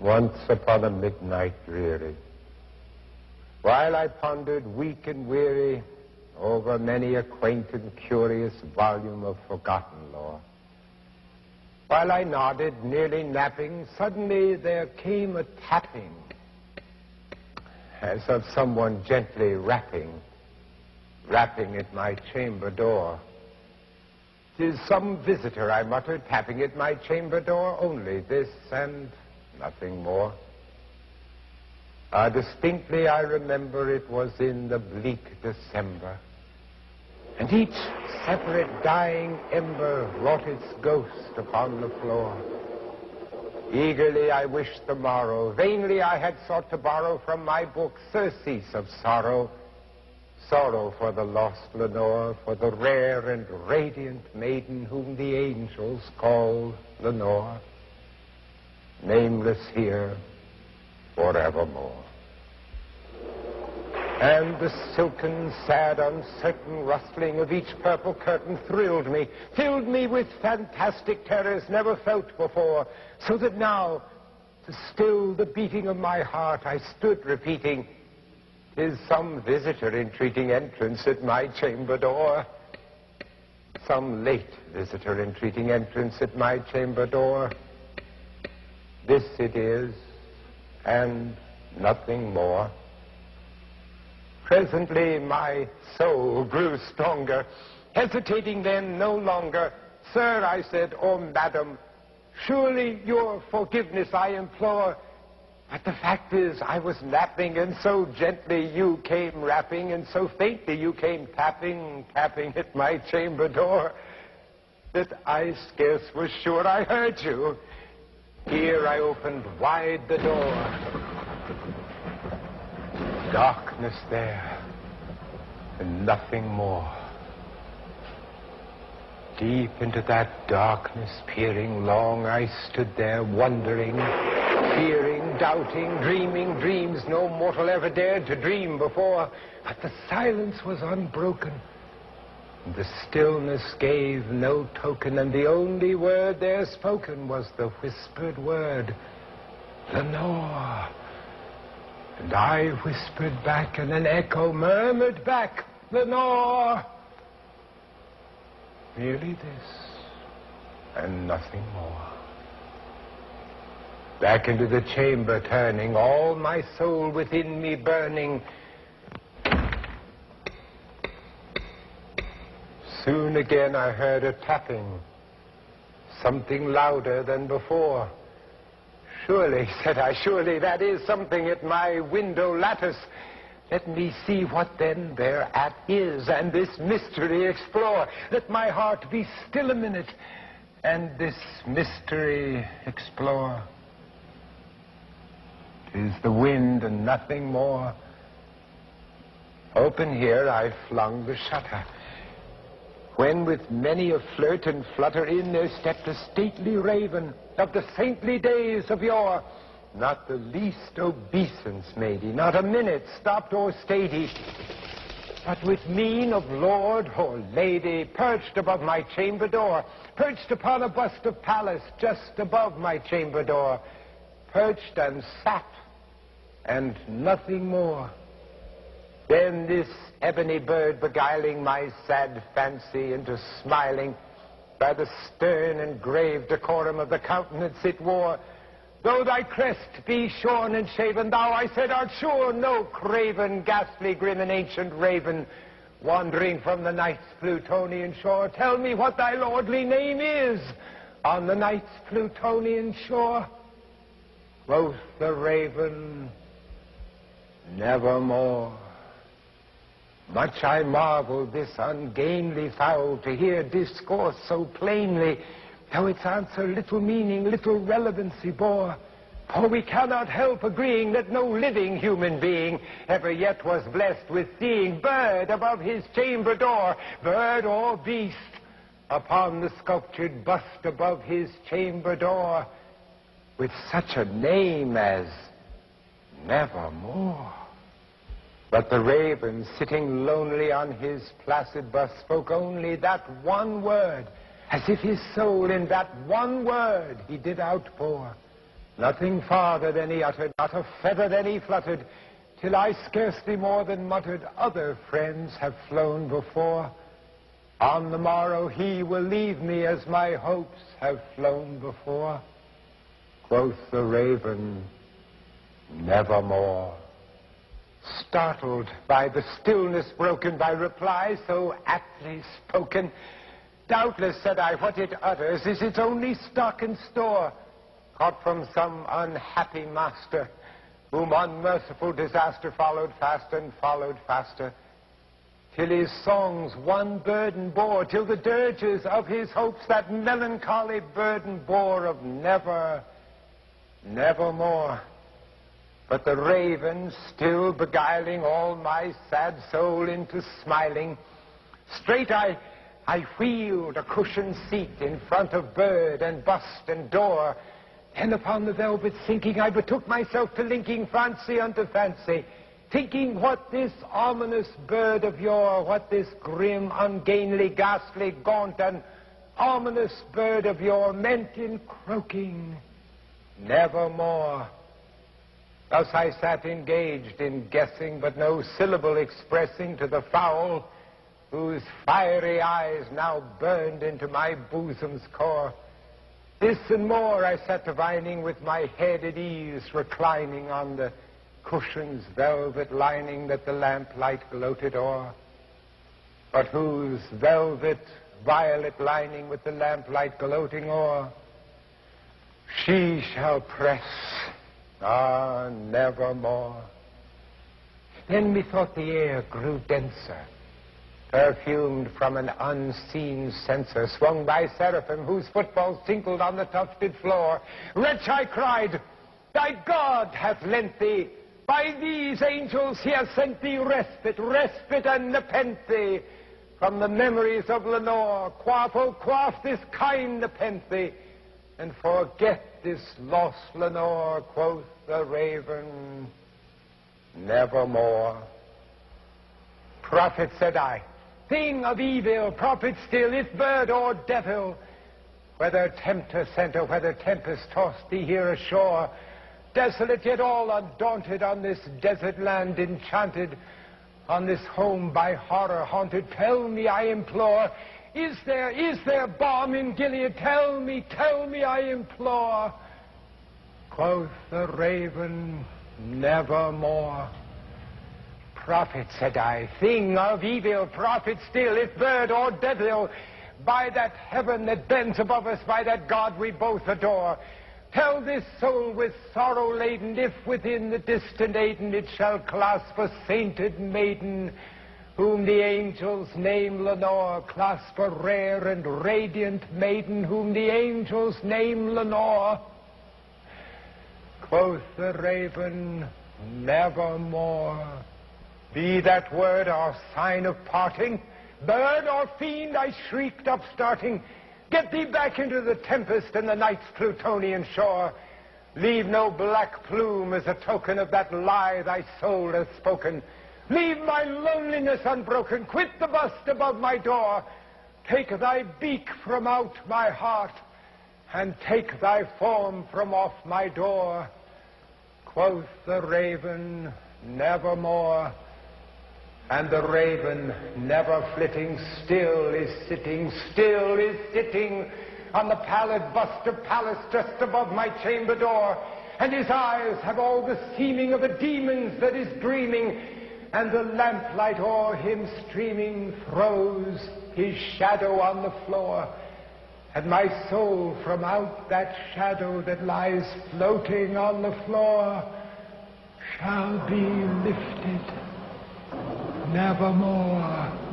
Once upon a midnight dreary, while I pondered weak and weary over many a quaint and curious volume of forgotten lore, while I nodded, nearly napping, suddenly there came a tapping, as of someone gently rapping at my chamber door. "'Tis some visitor," I muttered, "tapping at my chamber door, only this and nothing more." Distinctly I remember it was in the bleak December, and each separate dying ember wrought its ghost upon the floor. Eagerly I wished the morrow, vainly I had sought to borrow from my book surcease of sorrow, sorrow for the lost Lenore, for the rare and radiant maiden whom the angels call Lenore, nameless here forevermore. And the silken, sad, uncertain rustling of each purple curtain thrilled me, filled me with fantastic terrors never felt before, so that now, to still the beating of my heart, I stood repeating, "'Tis some visitor entreating entrance at my chamber door. Some late visitor entreating entrance at my chamber door. This it is, and nothing more." Presently my soul grew stronger, hesitating then no longer. "Sir," I said, "or madam, surely your forgiveness I implore. But the fact is I was napping, and so gently you came rapping, and so faintly you came tapping at my chamber door, that I scarce was sure I heard you. Here I opened wide the door. Darkness there, and nothing more. Deep into that darkness peering long, I stood there wondering, fearing, doubting, dreaming dreams no mortal ever dared to dream before. But the silence was unbroken, and the stillness gave no token, and the only word there spoken was the whispered word, "Lenore." And I whispered back, and an echo murmured back, "Lenore." Merely this, and nothing more. Back into the chamber turning, all my soul within me burning. Soon again I heard a tapping, something louder than before. "Surely," said I, "surely that is something at my window lattice. Let me see what then thereat is, and this mystery explore. Let my heart be still a minute, and this mystery explore." 'Tis the wind and nothing more. Open here I flung the shutter, when with many a flirt and flutter in there stepped a stately raven of the saintly days of yore. Not the least obeisance made he, not a minute stopped or stayed he, but with mien of lord or lady perched above my chamber door, perched upon a bust of Pallas just above my chamber door, perched and sat, and nothing more. Then this ebony bird beguiling my sad fancy into smiling, by the stern and grave decorum of the countenance it wore, "Though thy crest be shorn and shaven, thou," I said, "art sure no craven, ghastly, grim, and ancient raven, wandering from the night's Plutonian shore. Tell me what thy lordly name is on the night's Plutonian shore." Quoth the raven, "Nevermore." Much I marveled this ungainly fowl to hear discourse so plainly, though its answer little meaning, little relevancy bore. For we cannot help agreeing that no living human being ever yet was blessed with seeing bird above his chamber door, bird or beast, upon the sculptured bust above his chamber door, with such a name as Nevermore. But the raven, sitting lonely on his placid bust, spoke only that one word, as if his soul in that one word he did outpour. Nothing farther than he uttered, not a feather than he fluttered, till I scarcely more than muttered, other friends have flown before. On the morrow he will leave me as my hopes have flown before. Quoth the raven, nevermore. Startled by the stillness broken by reply so aptly spoken, doubtless, said I, what it utters is its only stock and store, caught from some unhappy master, whom unmerciful disaster followed fast and followed faster, till his songs one burden bore, till the dirges of his hopes that melancholy burden bore of never, nevermore. But the raven, still beguiling all my sad soul into smiling, straight I wheeled a cushioned seat in front of bird and bust and door. Then upon the velvet sinking, I betook myself to linking fancy unto fancy, thinking what this ominous bird of yore, what this grim, ungainly, ghastly, gaunt, and ominous bird of yore meant in croaking, nevermore. Thus I sat engaged in guessing, but no syllable expressing to the fowl, whose fiery eyes now burned into my bosom's core. This and more I sat divining, with my head at ease reclining on the cushion's velvet lining that the lamplight gloated o'er, but whose velvet violet lining with the lamplight gloating o'er she shall press, nevermore. Then methought the air grew denser, perfumed from an unseen censer, swung by seraphim whose footfalls tinkled on the tufted floor. Wretch, I cried, thy God hath lent thee, by these angels he has sent thee respite, respite and nepenthe from the memories of Lenore. Quaff, oh quaff this kind nepenthe, and forget this lost Lenore. Quoth the raven, nevermore. Prophet, said I, thing of evil, prophet still, if bird or devil, whether tempter sent or whether tempest tossed thee here ashore, desolate yet all undaunted, on this desert land enchanted, on this home by horror haunted, tell me, I implore, is there balm in Gilead? Tell me, I implore. Quoth the raven, nevermore. Prophet, said I, thing of evil, prophet still, if bird or devil, by that heaven that bends above us, by that God we both adore, tell this soul with sorrow laden, if within the distant Aden it shall clasp a sainted maiden, whom the angels name Lenore, clasp a rare and radiant maiden, whom the angels name Lenore. Quoth the raven, nevermore. Be that word or sign of parting, bird or fiend, I shrieked upstarting, get thee back into the tempest and the night's Plutonian shore. Leave no black plume as a token of that lie thy soul hath spoken. Leave my loneliness unbroken, quit the bust above my door. Take thy beak from out my heart, and take thy form from off my door. Quoth the raven, nevermore. And the raven, never flitting, still is sitting on the pallid bust of Pallas just above my chamber door. And his eyes have all the seeming of a demon's that is dreaming, and the lamplight o'er him streaming throws his shadow on the floor. And my soul from out that shadow that lies floating on the floor shall be lifted nevermore.